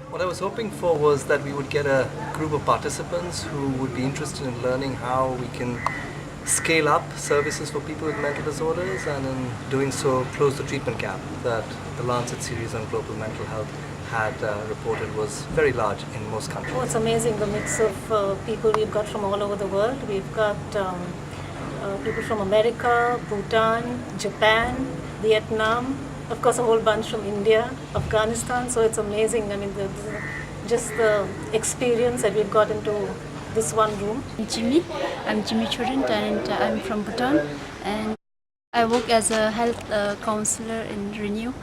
What I was hoping for was that we would get a group of participants who would be interested in learning how we can scale up services for people with mental disorders, and in doing so close the treatment gap that the Lancet series on global mental health had reported was very large in most countries. Oh, it's amazing, the mix of people we've got from all over the world. We've got people from America, Bhutan, Japan, Vietnam, of course a whole bunch from India, Afghanistan, so it's amazing. I mean, just the experience that we've got into this one room. I'm Jimmy Chudent, and I'm from Bhutan, and I work as a health counselor in Renew.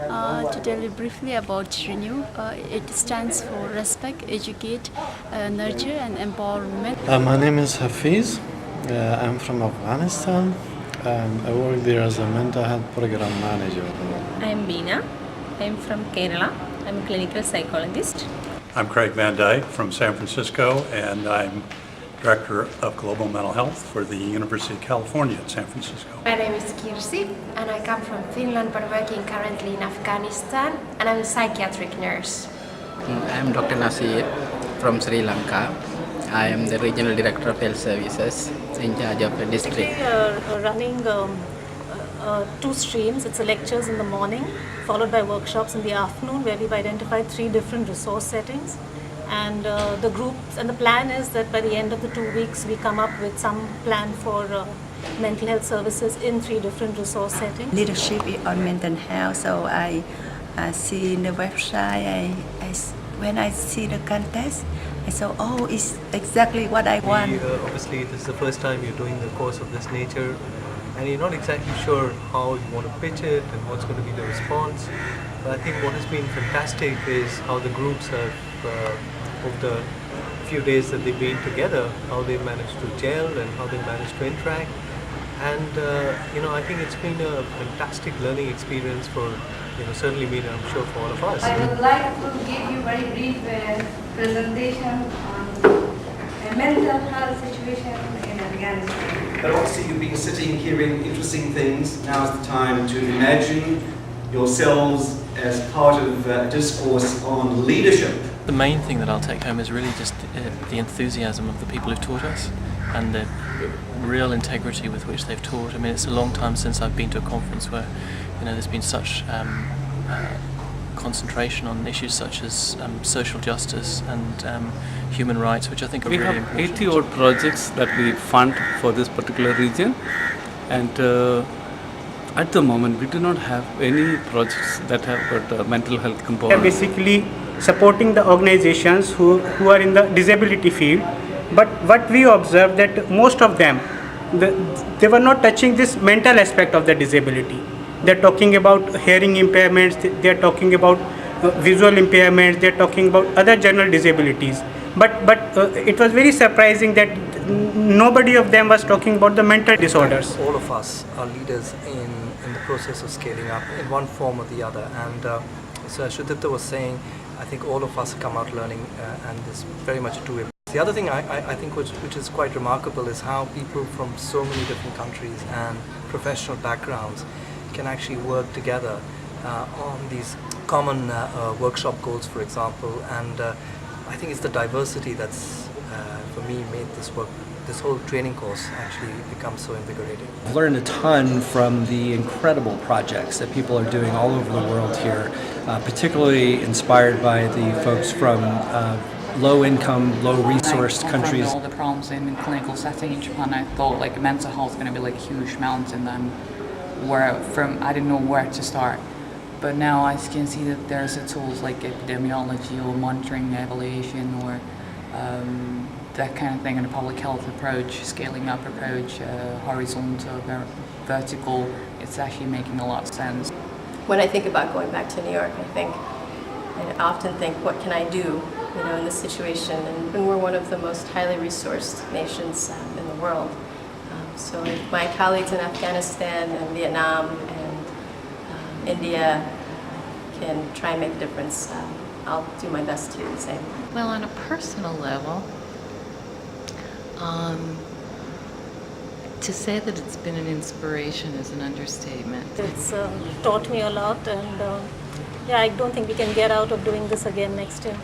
To tell you briefly about Renew, it stands for Respect, Educate, Nurture and Empower Women. My name is Hafiz. I'm from Afghanistan. I work there as a mental health program manager. I'm Beena. I'm from Kerala. I'm a clinical psychologist. I'm Craig Van Dyke from San Francisco, and I'm Director of Global Mental Health for the University of California at San Francisco. My name is Kirsi, and I come from Finland but working currently in Afghanistan, and I'm a psychiatric nurse. I'm Dr. Nasir from Sri Lanka. I am the Regional Director of Health Services in charge of the district. We are running 2 streams. It's lectures in the morning, followed by workshops in the afternoon, where we've identified 3 different resource settings. And the groups, and the plan is that by the end of the 2 weeks, we come up with some plan for mental health services in 3 different resource settings. Leadership on mental health, so I see in the website, when I see the contest, I saw, oh, it's exactly what I want. Obviously, this is the first time you're doing a course of this nature, and you're not exactly sure how you want to pitch it and what's going to be the response. But I think what has been fantastic is how the groups have, over the few days that they've been together, how they managed to gel and how they managed to interact. And I think it's been a fantastic learning experience for certainly me, and I'm sure for all of us. I would like to give you a very brief presentation on mental health situation in Afghanistan. But obviously you've been sitting hearing interesting things. Now's the time to imagine yourselves as part of a discourse on leadership. The main thing that I'll take home is really just the enthusiasm of the people who've taught us and the real integrity with which they've taught. I mean, it's a long time since I've been to a conference where there's been such concentration on issues such as social justice and human rights, which I think are really important. We have 80 odd projects that we fund for this particular region, And at the moment, we do not have any projects that have got a mental health We are component. basically supporting the organizations who are in the disability field, but what we observed that most of them, they were not touching this mental aspect of the disability. They're talking about hearing impairments, they're talking about visual impairments, they're talking about other general disabilities. But it was very surprising that nobody of them was talking about the mental disorders. All of us are leaders in the process of scaling up in one form or the other. And so as Sudipta was saying, I think all of us come out learning and there's very much to it. The other thing I think which is quite remarkable is how people from so many different countries and professional backgrounds can actually work together on these common workshop goals, for example. And I think it's the diversity that's, for me, made this whole training course actually become so invigorating. I've learned a ton from the incredible projects that people are doing all over the world here, particularly inspired by the folks from low-income, low-resourced countries. All the problems in clinical setting in Japan, I thought like mental health was going to be like a huge mountain, and I didn't know where to start. But now I can see that there's tools like epidemiology or monitoring evaluation or that kind of thing, and a public health approach, scaling up approach, horizontal, vertical. It's actually making a lot of sense. When I think about going back to New York, I often think, what can I do, in this situation? And we're one of the most highly resourced nations in the world. So if my colleagues in Afghanistan and Vietnam and India can try and make a difference, I'll do my best to do the same. Well, on a personal level, to say that it's been an inspiration is an understatement. It's taught me a lot, and I don't think we can get out of doing this again next year.